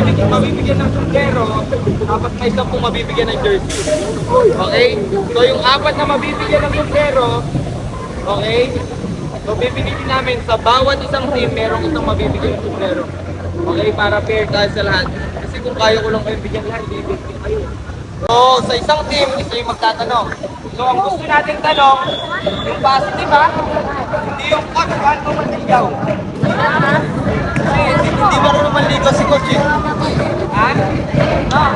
mabibigyan ng sombrero, tapos may 10 mabibigyan ng jersey. Okay? So yung 4 na mabibigyan ng sombrero, okay? So bibigyan namin sa bawat isang team, merong isang mabibigyan ng sombrero. Okay? Para fair tayo sa lahat. Kasi kung kaya ko lang kayo bigyan lahat, bibigyan kayo. So sa isang team, isa yung magtatanong. So ang gusto natin tanong, yung positive ha? Hindi yung coach, paano manligaw? Kasi hindi marunong manligaw si coach eh. Ha?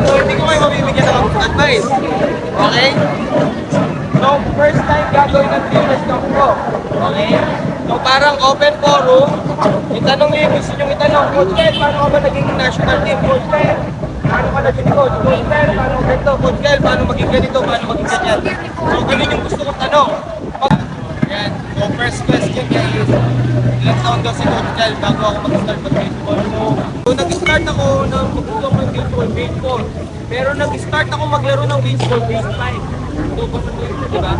So hindi ko kayo mabibigyan ng advice. Okay? So first time gagawin ng fitness talk ko. Okay? So parang open forum. Itanong niyo yung gusto nyo itanong. Coach Kel, paano ka ba naging national team? Coach Kel, paano ka naging coach? Coach Kel, paano ganito? Coach Kel, paano maging ganito? Paano maging ganyan? So ganun yung gusto kong tanong. Yan. So first question guys, ilang taon daw si Coach Kel bago ako mag-start mag-baseball? So nag-start ako ng mag-start mag-baseball, grade 4. Pero nag-start ako maglaro ng baseball, grade 5. So pasatuloy na, diba?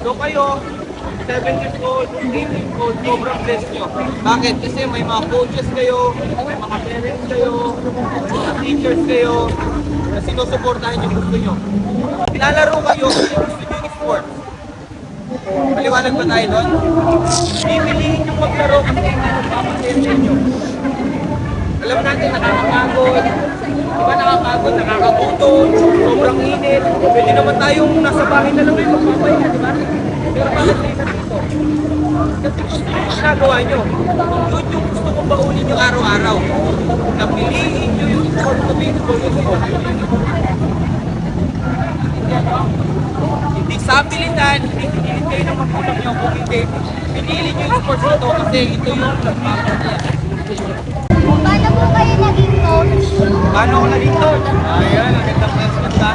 So kayo, 7 years old, 8 years old, sobrang blessed nyo. Bakit? Kasi may mga coaches kayo, may mga parents kayo, mga teachers kayo, na sinusuportahan yung gusto nyo. Nilalaro kayo kasi gusto nyo yung sport. Maliwanag ba tayo doon? Pipiliin yung maglaro kasi hindi magpapasaya sa inyo. Alam natin, nakakapagod. Diba nakakapagod, nakakagutom, sobrang init. Pwede naman tayong nasa bahay na lang yung magpapahinga, diba? Pero bakit kayo nandito? Kasi gusto yung ginagawa nyo. Yun yung gusto kong baunin yung araw-araw. Napiliin nyo yung sport na baseball. Hindi sa pilitan, hindi pinilit kayo ng magulang nyo kung hindi. Pinili nyo yung sports na to kasi ito yung nagpapasaya. Paano po kayo naging coach? Paano ako naging coach? Ayan, ang gandang question ka.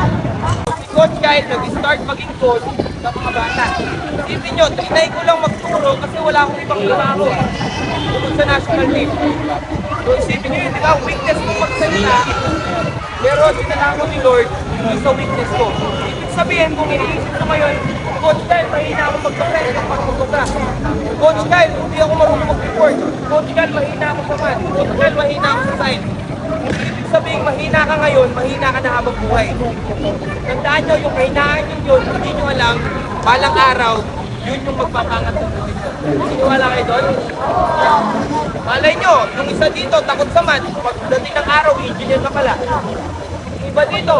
Si Coach Kyle nag-start maging coach sa mga bata. Isipin nyo, trinay ko lang magturo kasi wala akong ibang trabaho. Tungkol sa national team. So isipin nyo yun, di ba? Weakness ko magsalita. Pero sinala ko ni Lord, yung sa weakness ko. Ibig sabihin, kung iniisip ko ngayon, Coach Kyle, mahina ako magpapay ng pagkukuta. Coach Kyle, hindi ako marunong mag-report. Coach Kyle, mahina ako sa math. Coach Kyle, mahina ako sa science. Ibig sabihin, mahina ka ngayon, mahina ka na habang buhay. Tandaan nyo, yung kahinaan yun, hindi nyo alam, balang araw, yun yung magpapangat sa buhay. Siniwala kayo doon? Malay nyo, yung isa dito, takot sa math. Pagdating ng araw, engineer ka pala. Iba dito,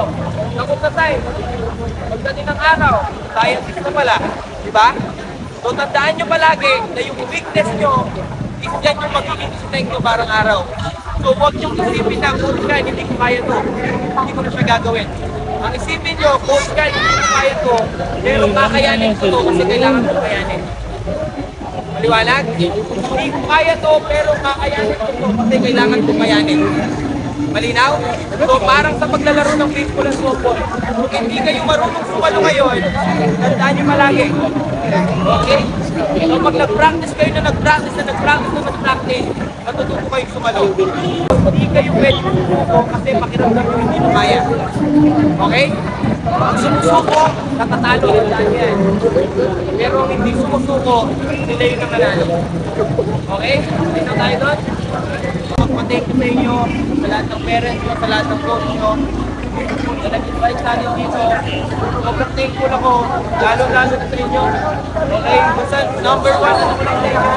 takot sa science. Pagdating ng araw, scientist na pala. Diba? So tandaan nyo palagi na yung weakness nyo, is yan yung magiging strength nyo parang araw. So huwag nyo isipin na, Coach Kyle, hindi ko kaya to. Hindi ko na siya gagawin. Ang isipin nyo, Coach Kyle, hindi ko kaya to. Pero kakayanin ko to kasi kailangan ko kayanin. Maliwanag? Hindi ko kaya to, pero kakayanin ko to kasi kailangan ko kayanin. Malinaw? So parang sa paglalaro ng baseball at softball, kung hindi kayo marunong sumalo ngayon, tandaan nyo palagi. Okay? So pag nag-practice kayo na nag-practice, matututo kayo sumalo. Hindi kayo pwede sumusuko kasi pakiramdam nyo hindi mo kaya. Okay? Pag sumusuko, natatalo rin dahil yan. Pero ang hindi sumusuko, sila yung nanganalo. Okay? Dito tayo doon. Magpa-thank you sa inyo, sa lahat ng parents mo, sa lahat ng coach nyo, na nag-invite sa akin dito. Sobrang thankful ako, lalo-lalo na sa inyo. Okay, basta number 1 na naman ang thank you.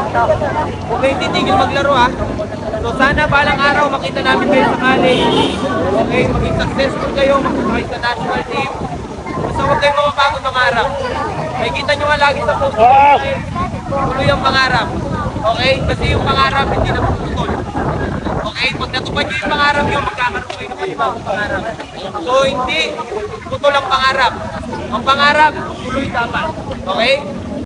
Huwag kayong titigil maglaro ha. So sana balang araw makita namin kayo sa college. Okay, maging successful kayo, makita sa national team. Basta huwag kayong mapapagod mangarap. Makikita nyo nga lagi sa post. Tuloy ang pangarap. Okay? Kasi yung pangarap hindi na pututol. Okay? Pag natupad nyo yung pangarap nyo, magkakaroon kayo ng ibang pangarap. So hindi putol ang pangarap. Ang pangarap, tuloy dapat. Okay?